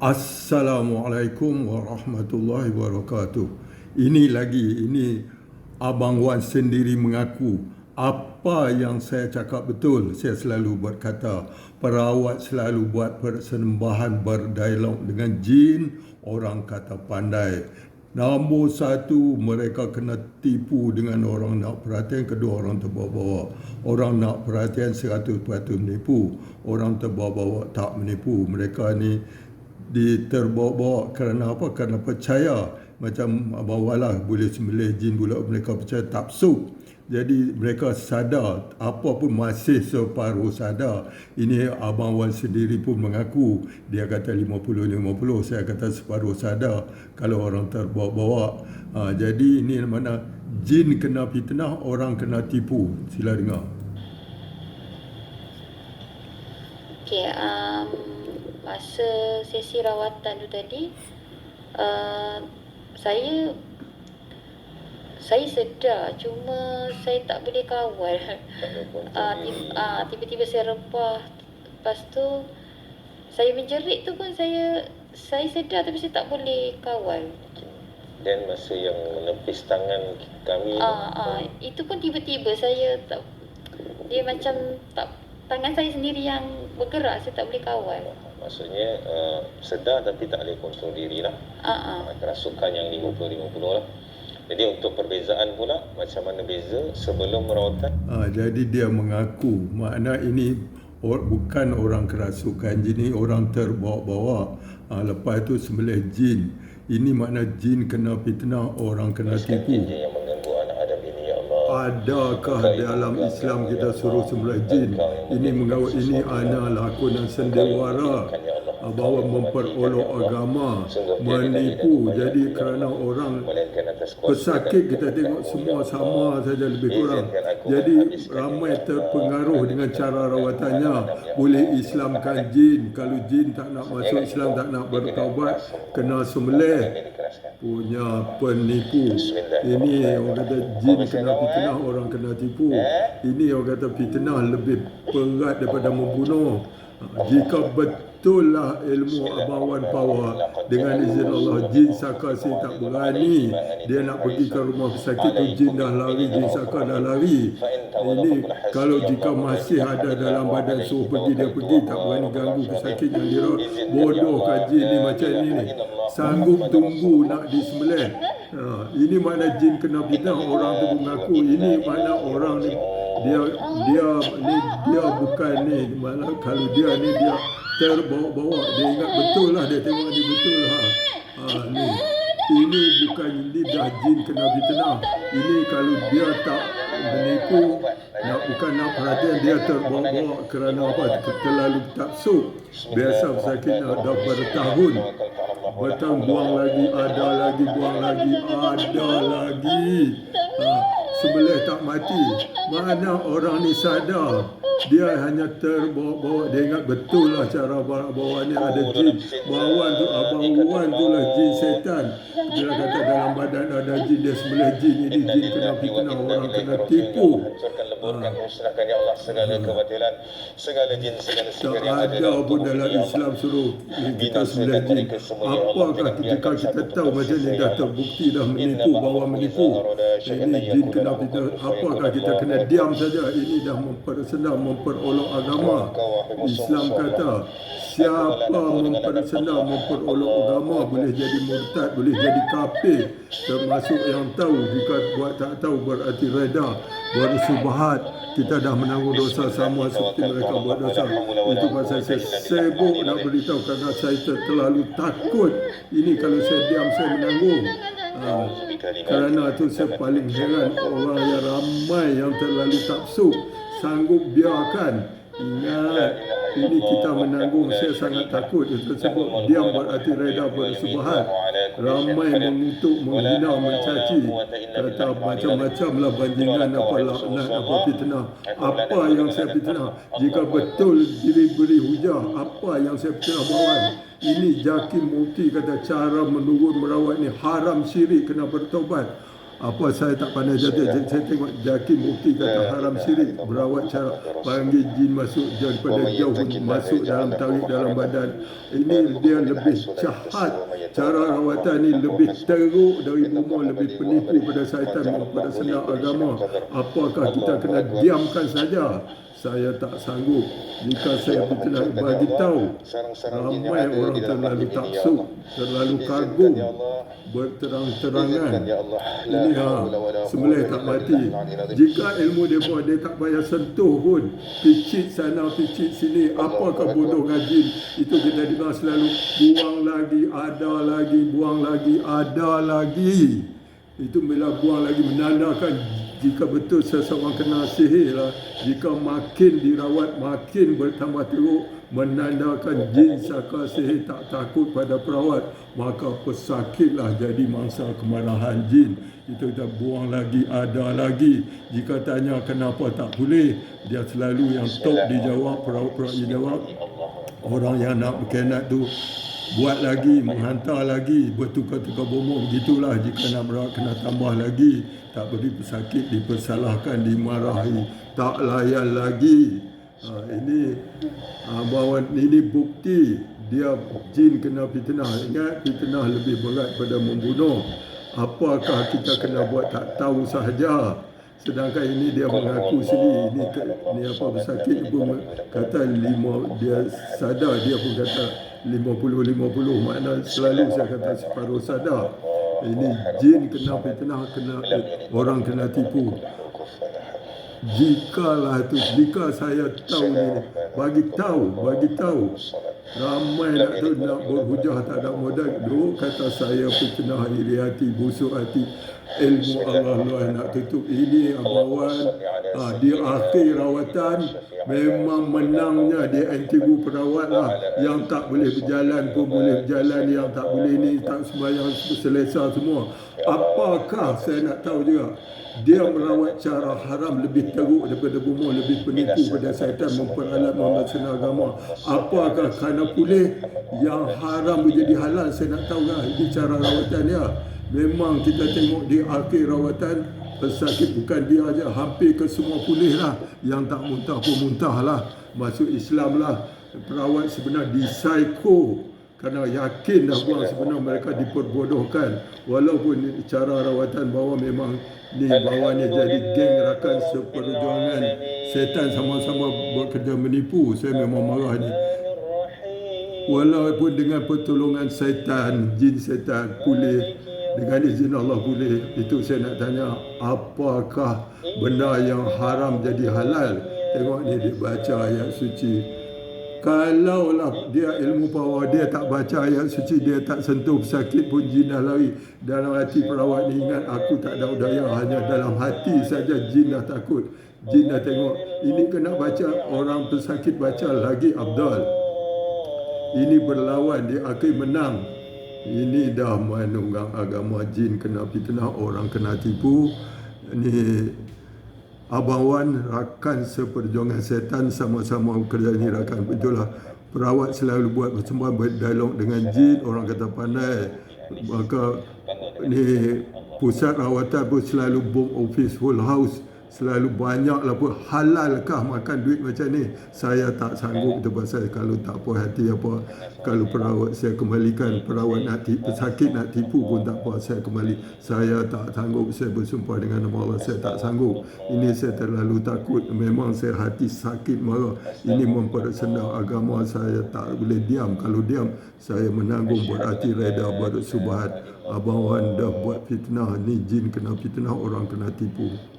Assalamualaikum warahmatullahi wabarakatuh. Ini Abang Wan sendiri mengaku apa yang saya cakap betul. Saya selalu berkata, perawat selalu buat persembahan berdialog dengan jin, orang kata pandai. Nombor satu, mereka kena tipu dengan orang nak perhatian. Kedua, orang terbawa-bawa. Orang nak perhatian 100% menipu. Orang terbawa-bawa tak menipu. Mereka ni terbawa-bawa kerana apa? Kerana percaya. Macam Abang Walah boleh sembelih jin pula, mereka percaya tafsuk. Jadi mereka sadar, apa pun masih separuh sadar. Ini Abang Wan sendiri pun mengaku, dia kata 50-50, saya kata separuh sadar kalau orang terbawa-bawa. Jadi ini mana jin kena fitnah, orang kena tipu. Sila dengar. Okey, masa sesi rawatan tu tadi, saya sedar, cuma saya tak boleh kawal. Tiba-tiba saya rempah. Lepas tu saya menjerit tu pun saya sedar, tapi saya tak boleh kawal. Dan masa yang menepis tangan kami itu pun tiba-tiba saya tak, dia macam tak, tangan saya sendiri yang bergerak, saya tak boleh kawal. Maksudnya sedar tapi tak boleh kontrol diri lah. Kerasukan yang 50-50 lah. Jadi untuk perbezaan pula, macam mana beza sebelum merawatan? Jadi dia mengaku, makna ini bukan orang kerasukan, ini orang terbawa-bawa. Lepas itu sembelih jin. Ini makna jin kena fitnah, orang kena tipu. Jin yang mengganggu anak Adam ini, ya Allah. Adakah dalam Islam kita suruh sembelih jin? Ini ana lakonan sendewara, bahawa memperolok agama, menipu. Jadi kerana orang pesakit, kita tengok semua sama saja lebih kurang. Jadi ramai terpengaruh dengan cara rawatannya. Boleh Islamkan jin. Kalau jin tak nak masuk Islam, tak nak bertaubat, kena sembelih. Punya penipu. Ini orang kata jin kena fitnah, orang kena tipu. Ini orang kata fitnah lebih berat daripada membunuh. Jika betullah ilmu Abang Wan power, dengan izin Allah, jin Sakasi tak berani. Dia nak pergi ke rumah pesakit tu, jin dah lari, jin Saka dah lari. Ini kalau jika masih ada dalam badan suruh pergi, dia pergi, tak berani ganggu pesakit yang dirawat. Bodoh kaji ni macam ni. Sanggup tunggu nak disembelih. Ini makna jin kena fitnah, orang tu mengaku. Ini makna orang ni dia bukan ni, malah kalau dia ni dia terbawa-bawa, dia ingat betul lah, dia tengok ni betul ni. Ini bukan lidah jin kena fitnah. Ini kalau dia tak menipu, bukan nak perhatian, dia terbawa-bawa kerana apa? Terlalu tafsuk. Biasa pesakit dah bertahun buang lagi, ada lagi, buang lagi, ada lagi. Sembelih tak mati. Mana orang ni sadar, dia hanya terbawa-bawa. Dia ingat betul lah cara bawa ni ada jin. Abang Wan tu lah jin setan. Dia kata dalam badan ada jin, dia sembelih jin. Ini jin kena fitnah, orang kena tipu. Hancurkan, leburkan, musnahkan ya Allah segala kebatilan, segala jin, segala sihir yang ada. Tak ada pun dalam Islam suruh kita sembelih jin. Apakah ketika kita tahu macam ni dah terbukti, dah menipu, bawa menipu. Ini jin kena fitnah. Apakah kita kena diam saja? Ini dah mempersenam, memperolok agama. Islam kata siapa mempersenam, memperolok agama boleh jadi murtad, boleh jadi kafir, termasuk yang tahu. Jika buat tak tahu berarti reda, bersubahat. Kita dah menanggung dosa sama seperti mereka buat dosa. Itu pasal saya sibuk nak beritahu, kerana saya terlalu takut. Ini kalau saya diam, saya menanggung. Kerana itu saya paling heran orang yang ramai yang terlalu tafsuk, sanggup biarkan. Ingat, ini kita menanggung. Saya sangat takut. Itu sebab diam berarti reda, bersubahat. Ramai mengutuk, menghina, mencaci, kata macam-macam lah, bandingan, apa laknat, apa fitnah. Apa yang saya fitnah? Jika betul diri beri hujah, apa yang saya fitnah bawan? Ini Jakim Mufti kata cara menurun merawat ni haram, syirik, kena bertaubat. Apa saya tak pandai jatuh. Saya tengok Jakim bukti kata haram syirik. Berawat cara panggil jin masuk daripada jauh masuk dalam tarik dalam badan. Ini dia lebih jahat. Cara rawatan ini lebih teruk dari umur, lebih penipu pada syaitan, pada senang agama. Apakah kita kena diamkan saja? Saya tak sanggup. Jika saya nak bagi tahu, ramai orang terlalu taksub, terlalu kagum, berterang-terangan. Ini sembelih tak mati. Jika ilmu dia buat, dia tak payah sentuh pun. Picit sana, picit sini. Apakah bodoh ngajin? Itu kita dengar selalu. Buang lagi, ada lagi, buang lagi, ada lagi. Itu bila buang lagi menandakan jika betul seseorang kena sihir lah. Jika makin dirawat makin bertambah teruk, menandakan jin saka sihir tak takut pada perawat, maka pesakitlah jadi mangsa kemarahan jin. Itu kita buang lagi, ada lagi. Jika tanya kenapa tak boleh, dia selalu yang top dijawab, perawat-perawat dijawab. Orang yang nak berkenat tu buat lagi, menghantar lagi, bertukar-tukar bomok. Begitulah jika nak merawat kena tambah lagi. Tak beri pesakit, dipersalahkan, dimarahi, tak layan lagi. Ini bahawa ini bukti dia jin kena fitnah. Ingat, fitnah lebih berat pada membunuh. Apakah kita kena buat tak tahu sahaja. Sedangkan ini dia mengaku sini, ini apa pesakit pun kata 5, dia sadar, dia pun kata 50-50, makna selalu saya kata separuh sadar. Ini jin kena fitnah, orang kena tipu. Jika saya tahu ni, bagi tahu. Ramai nak berhujah tak ada modal. Dulu kata saya fitnah, iri hati, busuk hati. Ilmu Allah nak tutup ini abawan. Di akhir rawatan memang menangnya di NTU perawat lah. Yang tak boleh berjalan pun boleh berjalan, yang tak boleh ni tak sembahyang selesa semua. Apakah saya nak tahu juga, dia merawat cara haram lebih teruk daripada bomoh, lebih penipu pada syaitan, memperalat membersihkan agama. Apakah kerana boleh yang haram menjadi halal? Saya nak tahu lah. Ini cara rawatan dia. Memang kita tengok di akhir rawatan, pesakit bukan dia aja, hampir ke semua pulih lah. Yang tak muntah pun muntah lah. Masuk Islam lah. Perawat sebenarnya disaiko kerana yakin dah buang, sebenarnya mereka diperbodohkan. Walaupun cara rawatan bahawa memang ni bawahnya jadi geng rakan seperjuangan setan, sama-sama bekerja menipu. Saya memang marah ni. Walaupun dengan pertolongan setan, jin setan pulih, dengan izin Allah boleh. Itu saya nak tanya, apakah benda yang haram jadi halal? Tengok ni dia baca ayat suci. Kalaulah dia ilmu power, dia tak baca ayat suci, dia tak sentuh pesakit pun jin dah lari. Dalam hati perawat ni ingat, aku tak ada daya, hanya dalam hati saja jin dah takut. Jin dah tengok. Ini kena baca, orang pesakit baca lagi afdal. Ini berlawan, dia akan menang. Ini dah menunggang agama. Jin kena fitnah, orang kena tipu. Ini Abang Wan, rakan seperjuangan setan, sama-sama kerja ni rakan. Betul lah. Perawat selalu buat persembahan, berdialog dengan jin, orang kata pandai. Maka ni pusat rawatan pun selalu boom office, full house. Selalu banyak lah pun. Halalkah makan duit macam ni? Saya tak sanggup tu pasal kalau tak puas hati apa. Kalau perawat saya kembalikan, perawat nak tipu, pesakit nak tipu pun tak puas, saya kembali. Saya tak sanggup, saya bersumpah dengan nama Allah, saya tak sanggup. Ini saya terlalu takut. Memang saya hati sakit marah. Ini mempersendang agama, saya tak boleh diam. Kalau diam, saya menanggung, berarti reda, bersubahat. Abang Wan dah buat fitnah. Ni jin kena fitnah, orang kena tipu.